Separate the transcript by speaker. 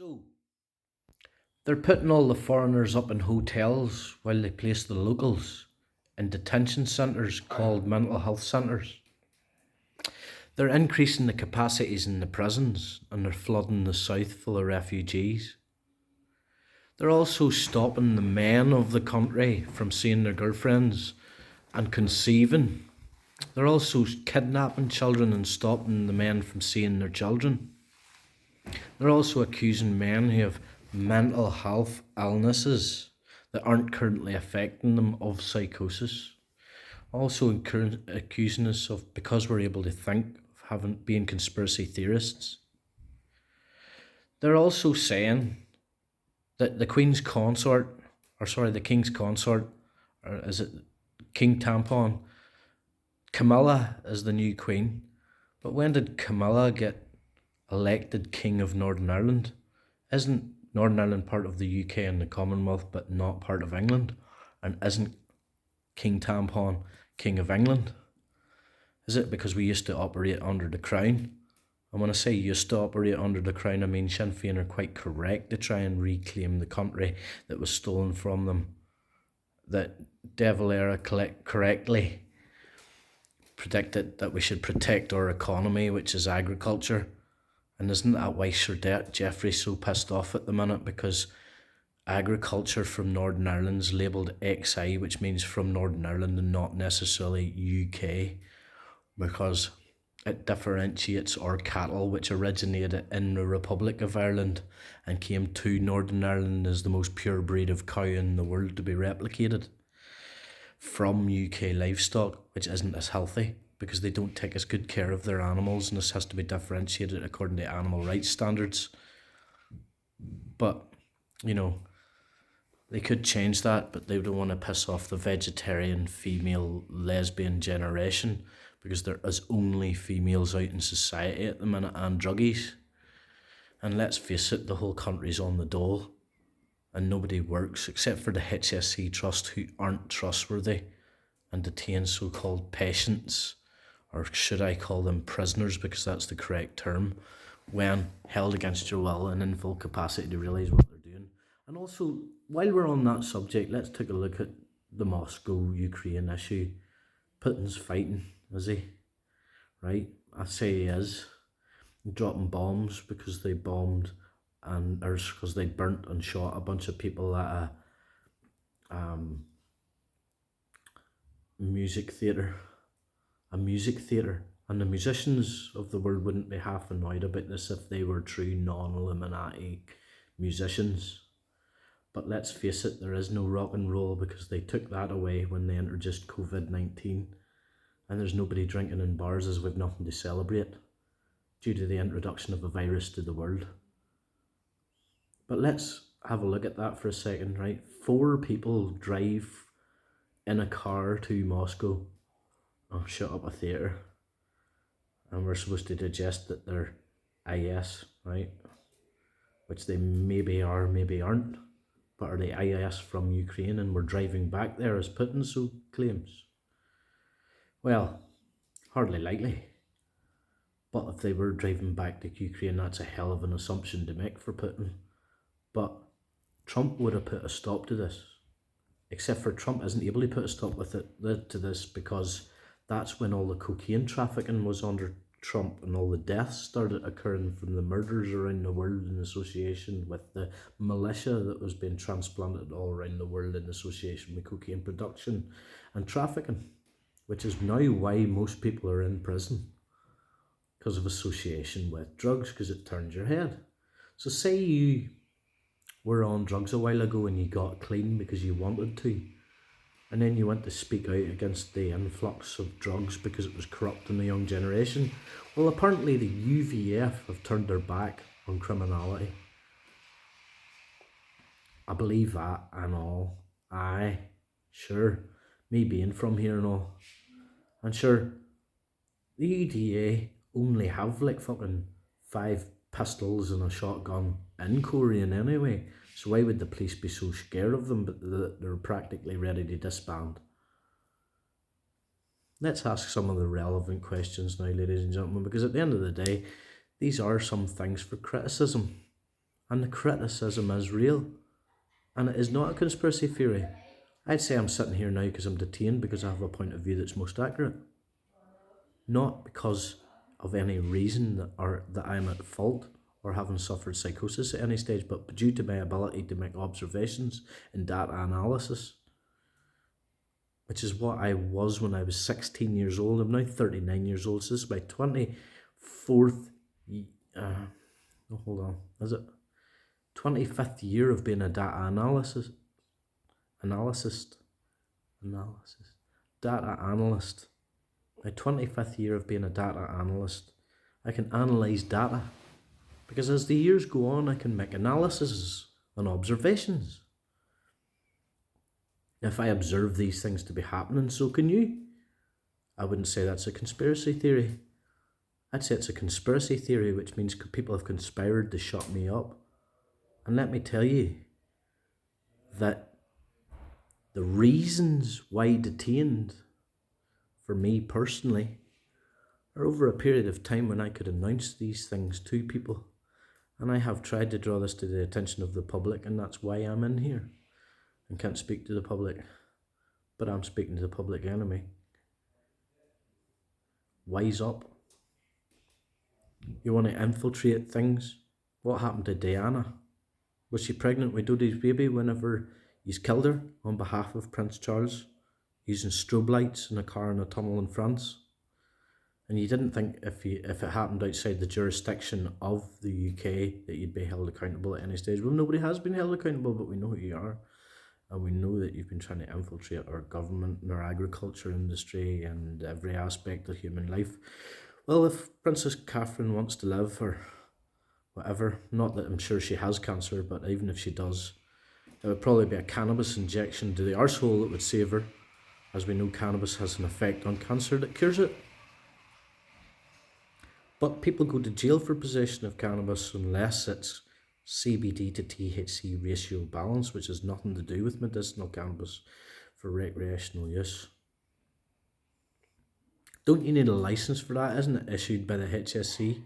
Speaker 1: So, they're putting all the foreigners up in hotels while they place the locals in detention centres called mental health centres. They're increasing the capacities in the prisons and they're flooding the south full of refugees. They're also stopping the men of the country from seeing their girlfriends and conceiving. They're also kidnapping children and stopping the men from seeing their children. They're also accusing men who have mental health illnesses that aren't currently affecting them of psychosis. Also accusing us of, because we're able to think, of having being conspiracy theorists. They're also saying that the Queen's consort, or sorry, the King's consort, or is it King Tampon, Camilla is the new Queen. But when did Camilla get elected King of Northern Ireland? Isn't Northern Ireland part of the UK and the Commonwealth but not part of England? And isn't King Tampon King of England? Is it because we used to operate under the Crown? And when I say used to operate under the Crown, I mean Sinn Féin are quite correct to try and reclaim the country that was stolen from them. That De Valera correctly predicted that we should protect our economy, which is agriculture. And isn't that why Sir Geoffrey's so pissed off at the minute? Because agriculture from Northern Ireland's labelled XI, which means from Northern Ireland and not necessarily UK, because it differentiates our cattle, which originated in the Republic of Ireland and came to Northern Ireland as the most pure breed of cow in the world to be replicated, from UK livestock, which isn't as healthy because they don't take as good care of their animals, and this has to be differentiated according to animal rights standards. But, you know, they could change that, but they don't want to piss off the vegetarian, female, lesbian generation, because there is only females out in society at the minute and druggies. And let's face it, the whole country's on the dole and nobody works except for the HSC Trust, who aren't trustworthy and detain so-called patients, or should I call them prisoners because that's the correct term, when held against your will and in full capacity to realise what they're doing. And also, while we're on that subject, let's take a look at the Moscow-Ukraine issue. Putin's fighting, is he? Right? I say he is. Dropping bombs because they bombed and or because they burnt and shot a bunch of people at a music theatre. And the musicians of the world wouldn't be half annoyed about this if they were true non-Illuminati musicians. But let's face it, there is no rock and roll because they took that away when they introduced COVID-19, and there's nobody drinking in bars as we've nothing to celebrate due to the introduction of a virus to the world. But let's have a look at that for a second, right? 4 people drive in a car to Moscow and shut up a theatre, and we're supposed to digest that they're IS, right? Which they maybe are, maybe aren't. But are they IS from Ukraine and we're driving back there as Putin so claims? Well, hardly likely. But if they were driving back to Ukraine, that's a hell of an assumption to make for Putin. But Trump would have put a stop to this. Except for Trump isn't able to put a stop to this because that's when all the cocaine trafficking was under Trump and all the deaths started occurring from the murders around the world in association with the militia that was being transplanted all around the world in association with cocaine production and trafficking, which is now why most people are in prison, because of association with drugs, because it turns your head. So say you were on drugs a while ago and you got clean because you wanted to, and then you went to speak out against the influx of drugs because it was corrupting the young generation. Well, apparently the UVF have turned their back on criminality. I believe that and all. Aye, sure, me being from here and all. And sure, the UDA only have like fucking 5 pistols and a shotgun in Korean anyway. So why would the police be so scared of them, but they're practically ready to disband? Let's ask some of the relevant questions now, ladies and gentlemen, because at the end of the day, these are some things for criticism. and the criticism is real. And it is not a conspiracy theory. I'd say I'm sitting here now because I'm detained because I have a point of view that's most accurate. Not because of any reason that I'm at fault or having suffered psychosis at any stage, but due to my ability to make observations and data analysis, which is what I was when I was 16 years old. I'm now 39 years old, so this is my 24th, hold on, is it? 25th year of being a data analyst, data analyst. My 25th year of being a data analyst. I can analyse data because as the years go on, I can make analyses and observations. If I observe these things to be happening, so can you. I wouldn't say that's a conspiracy theory. I'd say it's a conspiracy theory, which means people have conspired to shut me up. And let me tell you that the reasons why detained for me personally are over a period of time when I could announce these things to people. And I have tried to draw this to the attention of the public, and that's why I'm in here and can't speak to the public. But I'm speaking to the public anyway. Wise up. You want to infiltrate things? What happened to Diana? Was she pregnant with Dodi's baby whenever he's killed her on behalf of Prince Charles, using strobe lights in a car in a tunnel in France? And you didn't think if it happened outside the jurisdiction of the UK that you'd be held accountable at any stage. Well, nobody has been held accountable, but we know who you are. And we know that you've been trying to infiltrate our government and our agriculture industry and every aspect of human life. Well, if Princess Catherine wants to live or whatever, not that I'm sure she has cancer, but even if she does, it would probably be a cannabis injection to the arsehole that would save her. As we know, cannabis has an effect on cancer that cures it. But people go to jail for possession of cannabis unless it's CBD to THC ratio balance, which has nothing to do with medicinal cannabis for recreational use. Don't you need a license for that? Isn't it issued by the HSC?